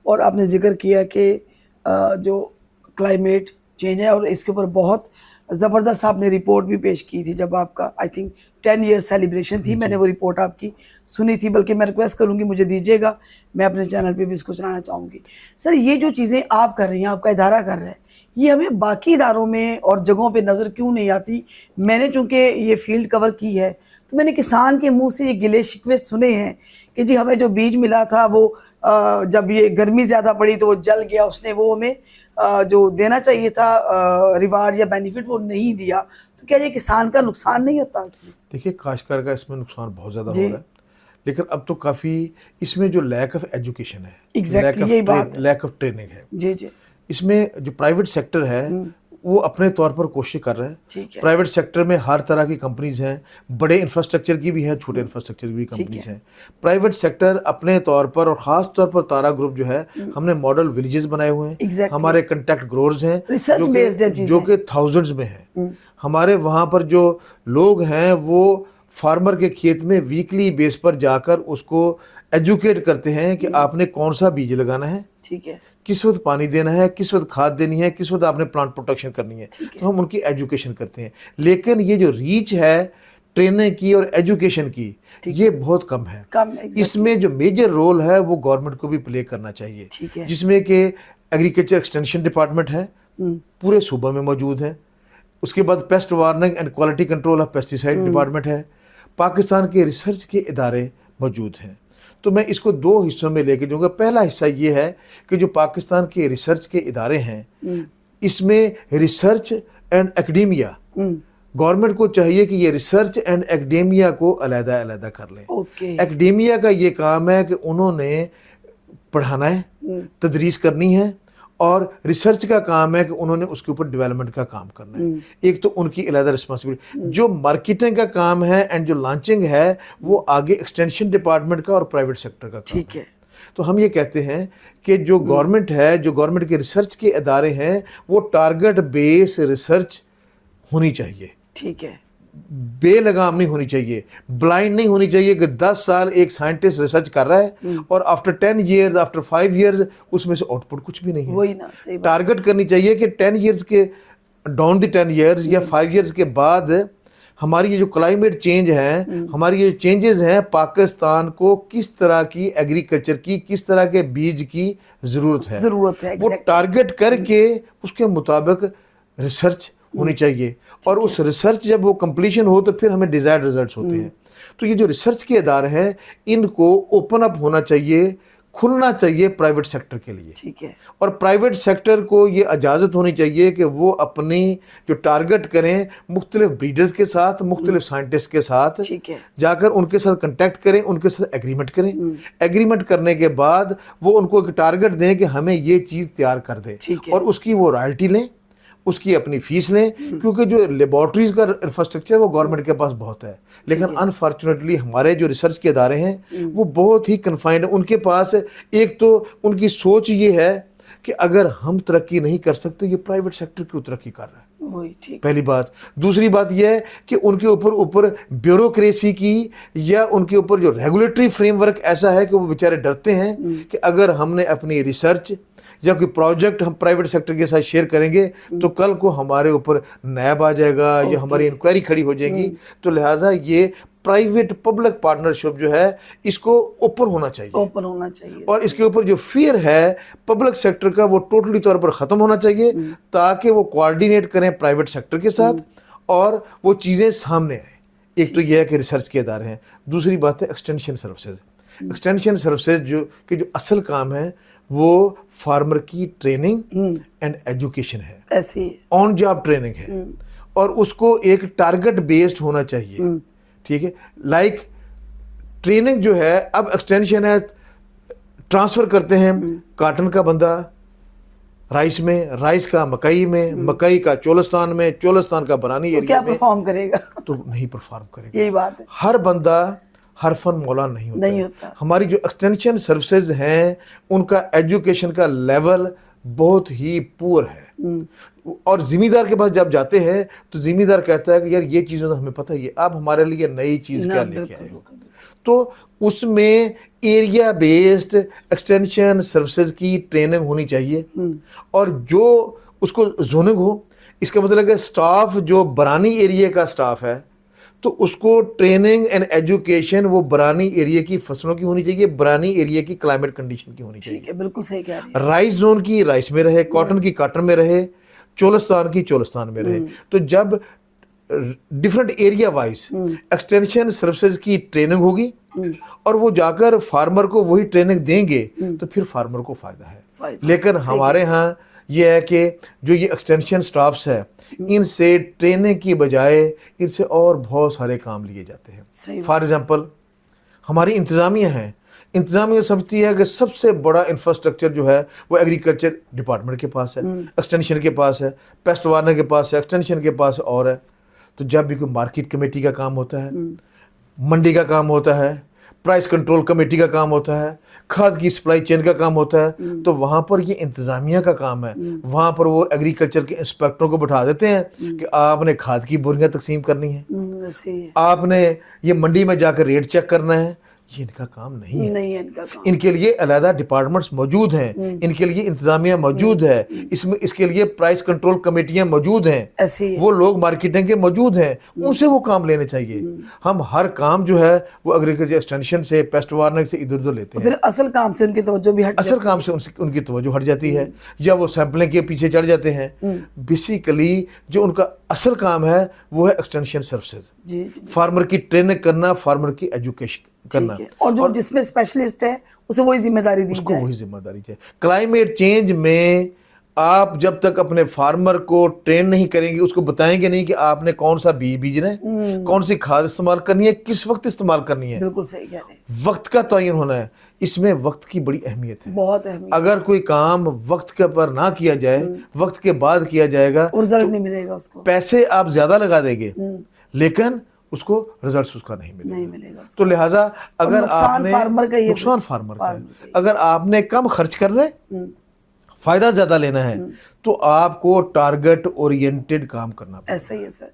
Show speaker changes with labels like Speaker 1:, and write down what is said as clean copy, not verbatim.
Speaker 1: اور آپ نے ذکر کیا کہ جو کلائمیٹ چینج ہے، اور اس کے اوپر بہت زبردست آپ نے رپورٹ بھی پیش کی تھی جب آپ کا آئی تھنک 10 ایئر سیلیبریشن تھی. میں نے وہ رپورٹ آپ کی سنی تھی، بلکہ میں ریکویسٹ کروں گی مجھے دیجیے گا، میں اپنے چینل پہ بھی اس کو چلانا چاہوں گی. سر یہ جو چیزیں آپ کر رہی ہیں، آپ کا ادارہ کر رہا ہے، یہ ہمیں باقی اداروں میں اور جگہوں پہ نظر کیوں نہیں آتی؟ میں نے چونکہ یہ فیلڈ کور کی ہے تو میں نے کسان کے منہ سے یہ گلے شکوے سنے ہیں کہ جی ہمیں جو بیج ملا تھا وہ جب یہ گرمی زیادہ پڑی تو وہ جل گیا، اس نے وہ ہمیں جو دینا چاہیے تھا ریوارڈ یا بینیفٹ وہ نہیں دیا. تو کیا یہ کسان کا نقصان نہیں ہوتا اس میں؟
Speaker 2: دیکھیے کاشتکار کا اس میں نقصان بہت زیادہ
Speaker 1: جی
Speaker 2: ہو رہا ہے، لیکن اب تو کافی اس میں جو لیک آف ایجوکیشن ہے،
Speaker 1: ایگزیکٹلی یہی بات ہے.
Speaker 2: لیک آف ٹریننگ ہے.
Speaker 1: جی جی
Speaker 2: اس میں جو پرائیویٹ سیکٹر ہے وہ اپنے طور پر کوشش کر رہا ہے.
Speaker 1: ٹھیک ہے.
Speaker 2: پرائیویٹ سیکٹر میں ہر طرح کی کمپنیز ہیں، بڑے انفراسٹرکچر کی بھی ہیں، چھوٹے انفراسٹرکچر کی بھی کمپنیز ہیں. پرائیویٹ سیکٹر اپنے طور پر، اور خاص طور پر تارا گروپ جو ہے، ہم نے ماڈل ولیجز بنائے ہوئے ہیں. ہمارے کنٹیکٹ گروورز ہیں
Speaker 1: ریسرچ بیسڈ ہے
Speaker 2: جو کہ تھاؤزنڈز میں ہیں. ہمارے وہاں پر جو لوگ ہیں وہ فارمر کے کھیت میں ویکلی بیس پر جا کر اس کو ایجوکیٹ کرتے ہیں کہ آپ نے کون سا بیج لگانا ہے،
Speaker 1: ٹھیک ہے،
Speaker 2: کس وقت پانی دینا ہے، کس وقت کھاد دینی ہے، کس وقت آپ نے پلانٹ پروٹیکشن کرنی ہے. تو ہم ان کی ایجوکیشن کرتے ہیں. لیکن یہ جو ریچ ہے ٹریننگ کی اور ایجوکیشن کی، یہ بہت کم ہے. اس میں جو میجر رول ہے وہ گورنمنٹ کو بھی پلے کرنا چاہیے، جس میں کہ ایگریکلچر ایکسٹینشن ڈپارٹمنٹ ہے، پورے صوبہ میں موجود ہے. اس کے بعد paste warning and quality control of pesticide department ہے. پاکستان کے ریسرچ کے ادارے موجود ہیں. تو میں اس کو دو حصوں میں لے کے جاؤں گا. پہلا حصہ یہ ہے کہ جو پاکستان کے ریسرچ کے ادارے ہیں، اس میں ریسرچ اینڈ ایکڈیمیا، گورنمنٹ کو چاہیے کہ یہ ریسرچ اینڈ ایکڈیمیا کو علیحدہ علیحدہ کر لیں. ایکڈیمیا کا یہ کام ہے کہ انہوں نے پڑھانا ہے، تدریس کرنی ہے، اور ریسرچ کا کام ہے کہ انہوں نے اس کے اوپر ڈیولپمنٹ کا کام کرنا ہے. ایک تو ان کی علیحدہ رسپانسبلٹی. جو مارکیٹنگ کا کام ہے اینڈ جو لانچنگ ہے وہ آگے ایکسٹینشن ڈپارٹمنٹ کا اور پرائیویٹ سیکٹر کا کام ہے. تو ہم یہ کہتے ہیں کہ جو گورنمنٹ ہے، جو گورنمنٹ کے ریسرچ کے ادارے ہیں، وہ ٹارگٹ بیس ریسرچ ہونی چاہیے.
Speaker 1: ٹھیک ہے،
Speaker 2: بے لگام نہیں ہونی چاہیے، بلائنڈ نہیں ہونی چاہیے کہ 10 سال ایک سائنٹسٹ ریسرچ کر رہا ہے اور آفٹر 10 ایئرز، آفٹر 5 ایئرز اس میں سے آؤٹ پٹ کچھ بھی نہیں ہے.
Speaker 1: وہی نا، صحیح بات.
Speaker 2: ٹارگٹ کرنی چاہیے کہ 10 ایئرز کے ڈاؤن دی 10 ایئرز یا 5 ایئرز کے بعد ہماری یہ جو کلائمیٹ چینج ہے، ہماری یہ چینجز ہیں، پاکستان کو کس طرح کی ایگریکلچر کی، کس طرح کے بیج کی ضرورت ہے، وہ ٹارگٹ کر کے اس کے مطابق ریسرچ ہونی چاہیے. اور اس ریسرچ جب وہ کمپلیشن ہو تو پھر ہمیں ڈیزائرڈ ریزلٹس ہوتے ہیں. تو یہ جو ریسرچ کے ادارے ہیں ان کو اوپن اپ ہونا چاہیے، کھلنا چاہیے پرائیویٹ سیکٹر کے لیے.
Speaker 1: ٹھیک ہے.
Speaker 2: اور پرائیویٹ سیکٹر کو یہ اجازت ہونی چاہیے کہ وہ اپنی جو ٹارگٹ کریں مختلف بریڈرز کے ساتھ، مختلف سائنٹسٹ کے ساتھ جا کر ان کے ساتھ کنٹیکٹ کریں، ان کے ساتھ ایگریمنٹ کریں. ایگریمنٹ کرنے کے بعد وہ ان کو ایک ٹارگٹ دیں کہ ہمیں یہ چیز تیار کر دیں، اور اس کی وہ رائلٹی لیں، اس کی اپنی فیس لیں. کیونکہ جو لیبارٹریز کا انفراسٹرکچر وہ گورنمنٹ کے پاس بہت ہے، لیکن انفارچونیٹلی ہمارے جو ریسرچ کے ادارے ہیں وہ بہت ہی کنفائنڈ ہیں. ان کے پاس ایک تو ان کی سوچ یہ ہے کہ اگر ہم ترقی نہیں کر سکتے یہ پرائیویٹ سیکٹر کیوں ترقی کر رہا ہے، پہلی بات. دوسری بات یہ ہے کہ ان کے اوپر بیوروکریسی کی یا ان کے اوپر جو ریگولیٹری فریم ورک ایسا ہے کہ وہ بیچارے ڈرتے ہیں کہ اگر ہم نے اپنی ریسرچ یا کوئی پروجیکٹ ہم پرائیویٹ سیکٹر کے ساتھ شیئر کریں گے تو کل کو ہمارے اوپر نیب آ جائے گا یا ہماری انکوائری کھڑی ہو جائے گی. تو لہٰذا یہ پرائیویٹ پبلک پارٹنرشپ جو ہے اس کو اوپن ہونا چاہیے، اور اس کے اوپر جو فیئر ہے پبلک سیکٹر کا وہ ٹوٹلی طور پر ختم ہونا چاہیے، تاکہ وہ کوآرڈینیٹ کریں پرائیویٹ سیکٹر کے ساتھ اور وہ چیزیں سامنے آئیں. ایک تو یہ ہے کہ ریسرچ کے ادارے ہیں. دوسری بات ہے ایکسٹینشن سروسز. ایکسٹینشن سروسز جو اصل کام ہے وہ فارمر کی ٹریننگ اینڈ ایجوکیشن ہے، آن جاب ٹریننگ ہے، اور اس کو ایک ٹارگٹ بیسڈ ہونا چاہیے. ٹھیک ہے. لائک ٹریننگ جو ہے، اب ایکسٹینشن ہے، ٹرانسفر کرتے ہیں کاٹن کا بندہ رائس میں، رائس کا مکئی میں، مکئی کا چولستان میں، چولستان کا برانی ایریا میں.
Speaker 1: کیا پرفارم کرے گا؟ تو
Speaker 2: نہیں پرفارم کرے گا.
Speaker 1: یہی بات ہے.
Speaker 2: ہر بندہ ہر فن مولا نہیں ہوتا. ہماری جو ایکسٹینشن سروسز ہیں ان کا ایجوکیشن کا لیول بہت ہی پور ہے. اور ذمہ دار کے پاس جب جاتے ہیں تو ذمہ دار کہتا ہے کہ یار یہ چیزیں تو ہمیں پتہ ہی ہے، آپ ہمارے لیے نئی چیز کیا لے کے آئے ہو. تو اس میں ایریا بیسڈ ایکسٹینشن سروسز کی ٹریننگ ہونی چاہیے, اور جو اس کو زوننگ ہو, اس کا مطلب ہے کہ سٹاف جو برانی ایریا کا سٹاف ہے تو اس کو ٹریننگ اینڈ ایجوکیشن وہ برانی ایریا کی فصلوں کی ہونی چاہیے, برانی ایریا کی کلائمیٹ کنڈیشن کی ہونی چاہیے.
Speaker 1: ٹھیک ہے, بالکل صحیح کہہ رہے ہیں.
Speaker 2: رائس زون کی رائس میں رہے, کاٹن کی کاٹن میں رہے, چولستان کی چولستان میں رہے. تو جب different area wise extension services کی ٹریننگ ہوگی اور وہ جا کر فارمر کو وہی ٹریننگ دیں گے تو پھر فارمر کو فائدہ ہے. لیکن ہمارے ہاں یہ ہے کہ جو یہ ایکسٹینشن سٹافز ہے ان سے ٹریننگ کی بجائے ان سے اور بہت سارے کام لیے جاتے ہیں. فار ایگزامپل ہماری انتظامیہ ہیں, انتظامیہ سمجھتی ہے کہ سب سے بڑا انفراسٹرکچر جو ہے وہ ایگریکلچر ڈپارٹمنٹ کے پاس ہے, ایکسٹینشن کے پاس ہے, پیسٹ وارنر کے پاس ہے, ایکسٹینشن کے پاس اور ہے. تو جب بھی کوئی مارکیٹ کمیٹی کا کام ہوتا ہے, منڈی کا کام ہوتا ہے, پرائس کنٹرول کمیٹی کا کام ہوتا ہے, کھاد کی سپلائی چین کا کام ہوتا ہے, تو وہاں پر یہ انتظامیہ کا کام ہے. وہاں پر وہ ایگریکلچر کے انسپیکٹروں کو بٹھا دیتے ہیں کہ آپ نے کھاد کی بوریاں تقسیم کرنی ہیں, آپ نے یہ منڈی میں جا کر ریٹ چیک کرنا ہے. یہ ان کا کام نہیں ہے. ان کے لیے علیحدہ ڈپارٹمنٹس موجود ہیں, ان کے لیے انتظامیہ موجود ہے, اس کے لیے پرائس کنٹرول کمیٹیاں موجود ہیں, وہ لوگ مارکیٹنگ کے موجود ہیں, ان سے وہ کام لینے چاہیے. ہم ہر کام جو ہے وہ ایگریکلچر ایکسٹینشن سے, پیسٹ وارنر سے ادھر ادھر لیتے ہیں.
Speaker 1: پھر اصل کام سے ان کی توجہ بھی
Speaker 2: اصل کام سے ان کی توجہ ہٹ جاتی ہے, یا وہ سیمپلنگ کے پیچھے چڑھ جاتے ہیں. بیسیکلی جو ان کا اصل کام ہے وہ ہے ایکسٹینشن سروسز, فارمر کی ٹریننگ کرنا, فارمر کی ایجوکیشن کرنا,
Speaker 1: اور جو جس میں اسپیشلسٹ ہے اسے وہی ذمہ داری دی جائے.
Speaker 2: وہی ذمہ داری ہے. کلائمیٹ چینج میں آپ جب تک اپنے فارمر کو ٹرین نہیں کریں گے, اس کو بتائیں گے نہیں کہ آپ نے کون سا بیج بیجنا ہے, کون سی کھاد استعمال کرنی ہے, کس وقت استعمال کرنی ہے.
Speaker 1: بالکل صحیح کہہ رہے ہیں.
Speaker 2: وقت کا تعین ہونا ہے, اس میں وقت کی بڑی اہمیت ہے,
Speaker 1: بہت اہمیت.
Speaker 2: اگر کوئی کام وقت کے پر نہ کیا جائے, وقت کے بعد کیا جائے گا,
Speaker 1: رزلٹ نہیں ملے گا اس کو.
Speaker 2: پیسے آپ زیادہ لگا دیں گے لیکن اس کو رزلٹس اس کا نہیں ملے گا. تو لہٰذا اگر آپ نے نقصان فارمر کا ہے, اگر آپ نے کم خرچ کرنا ہے, فائدہ زیادہ لینا ہے, تو آپ کو ٹارگٹ اورینٹڈ کام کرنا پڑے.
Speaker 1: ایسا ہی ہے سر.